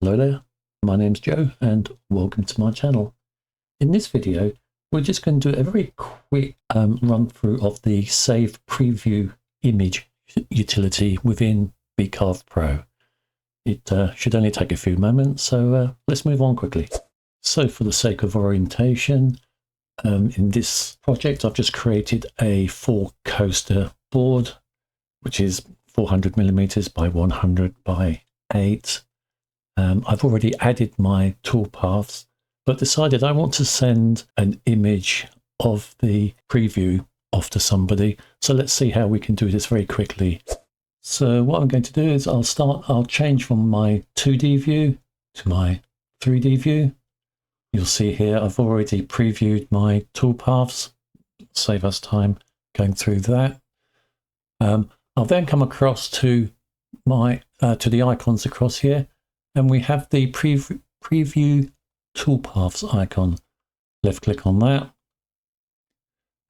Hello there, my name's Joe and welcome to my channel. In this video we're just going to do a very quick run through of the Save Preview Image utility within VCarve Pro. It should only take a few moments, so let's move on quickly. So for the sake of orientation, in this project I've just created a 4-coaster board, which is 400mm by 100 by 8. I've already added my toolpaths, but decided I want to send an image of the preview off to somebody. So let's see how we can do this very quickly. So what I'm going to do is I'll change from my 2D view to my 3D view. You'll see here I've already previewed my toolpaths. Save us time going through that. I'll then come across to my to the icons across here, and we have the preview toolpaths icon. Left click on that,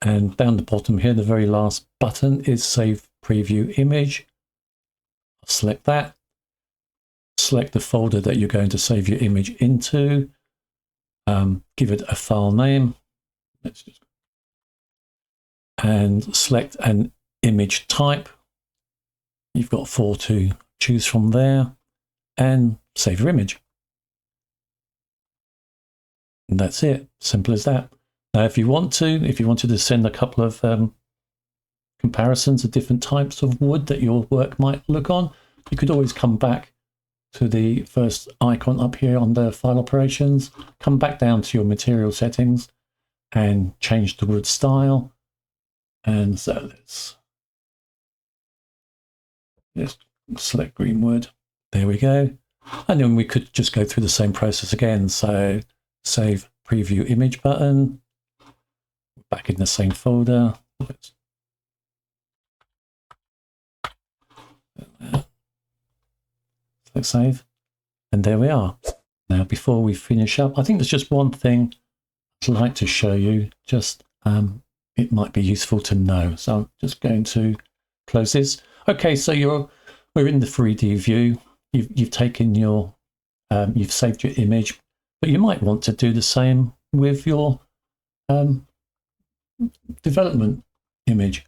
and down the bottom here the very last button is Save Preview Image. I'll select that, select the folder that you're going to save your image into, give it a file name, and select an image type. You've got 4 to choose from there, and save your image. And that's it, simple as that. Now if you wanted to send a couple of comparisons of different types of wood that your work might look on, you could always come back to the first icon up here on the file operations, come back down to your material settings and change the wood style. And so let's select green wood. There we go. And then we could just go through the same process again. So Save Preview Image button, back in the same folder. Click Save, and there we are. Now before we finish up, I think there's just one thing I'd like to show you, just it might be useful to know. So I'm just going to close this. Okay, so we're in the 3D view. You've taken your you've saved your image, but you might want to do the same with your development image,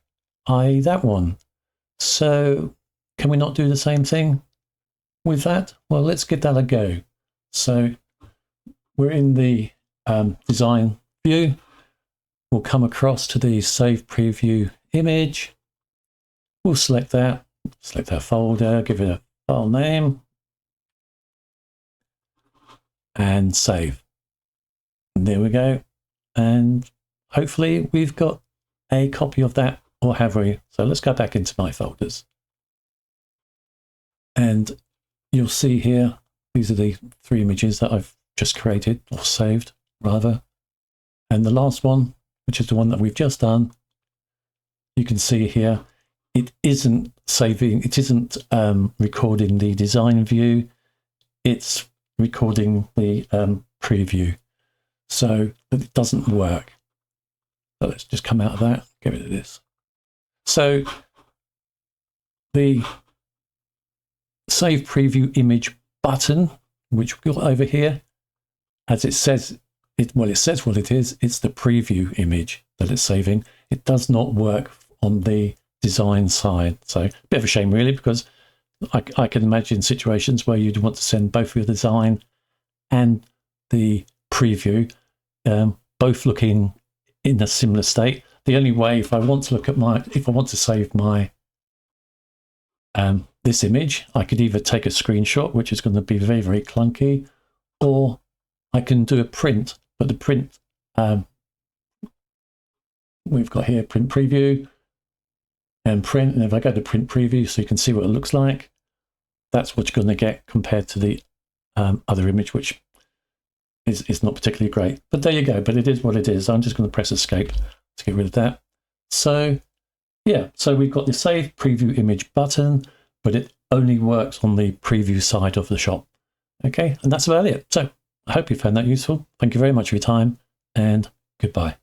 i.e. that one. So can we not do the same thing with that? Well, let's give that a go. So we're in the design view. We'll come across to the Save Preview Image. We'll select that folder, give it a file name, and save. And there we go. And hopefully we've got a copy of that, or have we? So let's go back into my folders. And you'll see here, these are the 3 images that I've just created, or saved rather. And the last one, which is the one that we've just done, you can see here, it isn't saving, it isn't recording the design view, it's recording the preview. So it doesn't work. So let's just come out of that, get rid of this. So the Save Preview Image button, which we've got over here, as it says, it says what it is, it's the preview image that it's saving. It does not work on the design side. So a bit of a shame really, because I can imagine situations where you'd want to send both your design and the preview, both looking in a similar state. The only way, if I want to save my this image, I could either take a screenshot, which is going to be very, very clunky, or I can do a print. But the print we've got here, print preview and print, and if I go to print preview so you can see what it looks like, that's what you're going to get compared to the other image, which is not particularly great. But there you go, but it is what it is. I'm just going to press escape to get rid of that. So yeah, so we've got the Save Preview Image button, but it only works on the preview side of the shop. Okay, and that's about it. So I hope you found that useful. Thank you very much for your time, and goodbye.